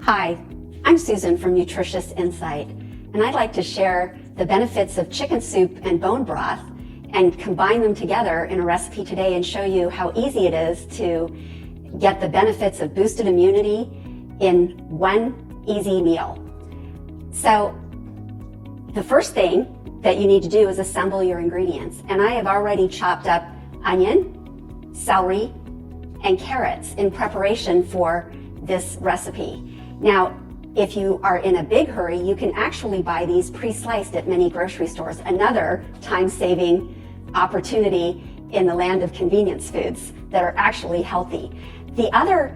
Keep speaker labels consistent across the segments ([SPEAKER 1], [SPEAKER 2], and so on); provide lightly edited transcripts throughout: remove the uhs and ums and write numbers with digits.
[SPEAKER 1] Hi, I'm Susan from Nutritious Insight, and I'd like to share the benefits of chicken soup and bone broth and combine them together in a recipe today and show you how easy it is to get the benefits of boosted immunity in one easy meal. So the first thing that you need to do is assemble your ingredients. And I have already chopped up onion, celery, and carrots in preparation for this recipe. Now, if you are in a big hurry, you can actually buy these pre-sliced at many grocery stores. Another time-saving opportunity in the land of convenience foods that are actually healthy. The other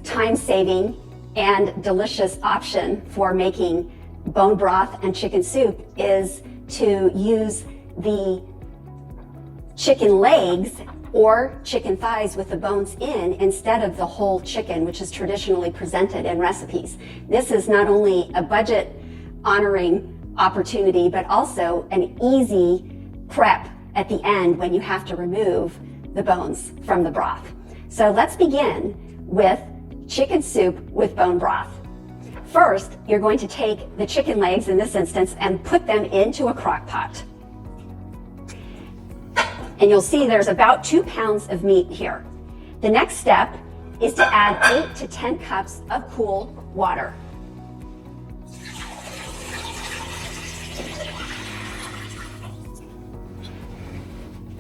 [SPEAKER 1] time-saving and delicious option for making bone broth and chicken soup is to use the chicken legs or chicken thighs with the bones in instead of the whole chicken, which is traditionally presented in recipes. This is not only a budget honoring opportunity, but also an easy prep at the end when you have to remove the bones from the broth. So let's begin with chicken soup with bone broth. First, you're going to take the chicken legs in this instance and put them into a crock pot. And you'll see there's about 2 pounds of meat here. The next step is to add 8 to 10 cups of cool water.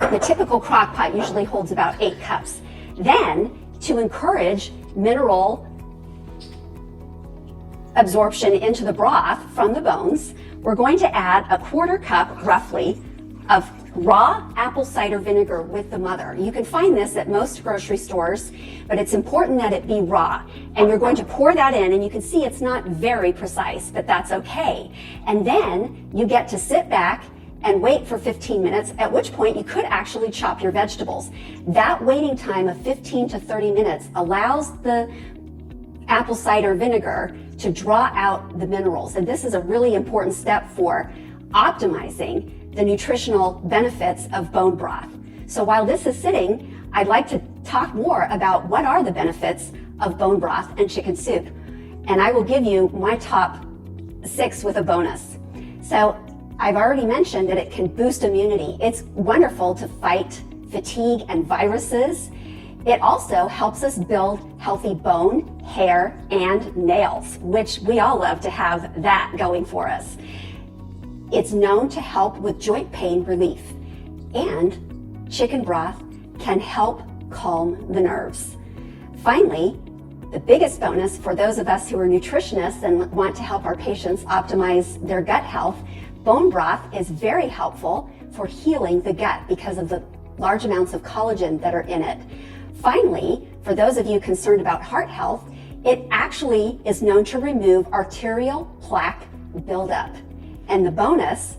[SPEAKER 1] The typical crock pot usually holds about 8 cups. Then, to encourage mineral absorption into the broth from the bones, we're going to add a 1/4 cup, roughly, of raw apple cider vinegar with the mother. You can find this at most grocery stores, but it's important that it be raw. And you're going to pour that in, and you can see it's not very precise, but that's okay. And then you get to sit back and wait for 15 minutes, at which point you could actually chop your vegetables. That waiting time of 15 to 30 minutes allows the apple cider vinegar to draw out the minerals. And this is a really important step for optimizing the nutritional benefits of bone broth. So while this is sitting, I'd like to talk more about what are the benefits of bone broth and chicken soup. And I will give you my top 6 with a bonus. So I've already mentioned that it can boost immunity. It's wonderful to fight fatigue and viruses. It also helps us build healthy bone, hair, and nails, which we all love to have that going for us. It's known to help with joint pain relief, and chicken broth can help calm the nerves. Finally, the biggest bonus for those of us who are nutritionists and want to help our patients optimize their gut health, bone broth is very helpful for healing the gut because of the large amounts of collagen that are in it. Finally, for those of you concerned about heart health, it actually is known to remove arterial plaque buildup. And the bonus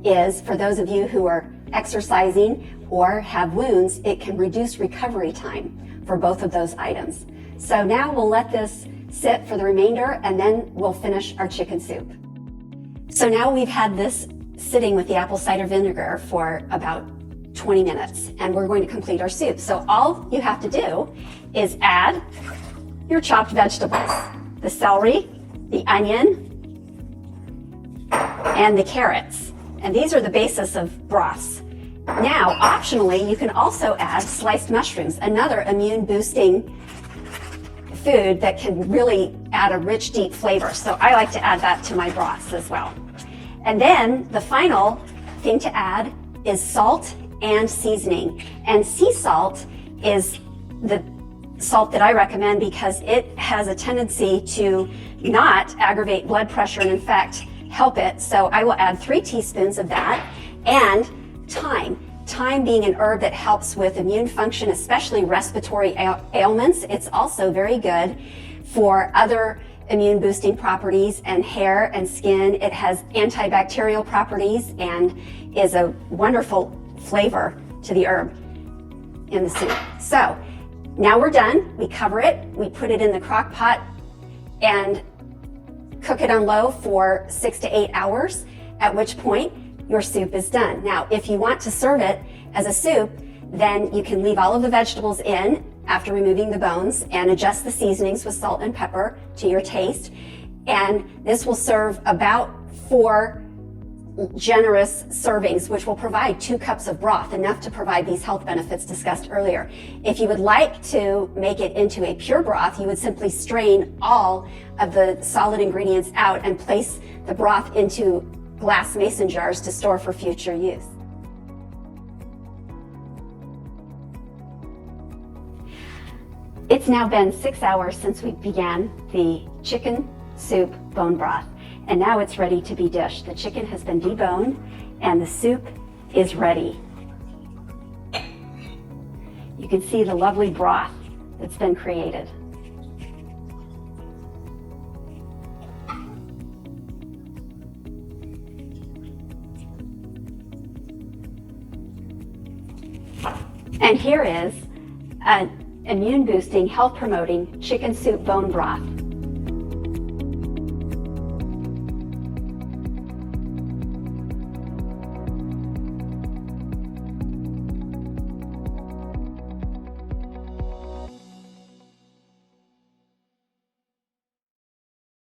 [SPEAKER 1] is for those of you who are exercising or have wounds, it can reduce recovery time for both of those items. So now we'll let this sit for the remainder, and then we'll finish our chicken soup. So now we've had this sitting with the apple cider vinegar for about 20 minutes, and we're going to complete our soup. So all you have to do is add your chopped vegetables, the celery, the onion, and the carrots. And these are the basis of broths. Now, optionally, you can also add sliced mushrooms, another immune boosting food that can really add a rich, deep flavor. So I like to add that to my broths as well. And then the final thing to add is salt and seasoning. And sea salt is the salt that I recommend because it has a tendency to not aggravate blood pressure and in fact help it. So I will add 3 teaspoons of that. And thyme. Thyme being an herb that helps with immune function, especially respiratory ailments. It's also very good for other immune boosting properties and hair and skin. It has antibacterial properties and is a wonderful flavor to the herb in the soup. So now we're done. We cover it, we put it in the crock pot and cook it on low for 6 to 8 hours, at which point your soup is done. Now, if you want to serve it as a soup, then you can leave all of the vegetables in after removing the bones and adjust the seasonings with salt and pepper to your taste. And this will serve about 4 generous servings, which will provide 2 cups of broth, enough to provide these health benefits discussed earlier. If you would like to make it into a pure broth, you would simply strain all of the solid ingredients out and place the broth into glass mason jars to store for future use. It's now been 6 hours since we began the chicken soup bone broth, and now it's ready to be dished. The chicken has been deboned and the soup is ready. You can see the lovely broth that's been created. And here is an immune boosting, health promoting chicken soup bone broth.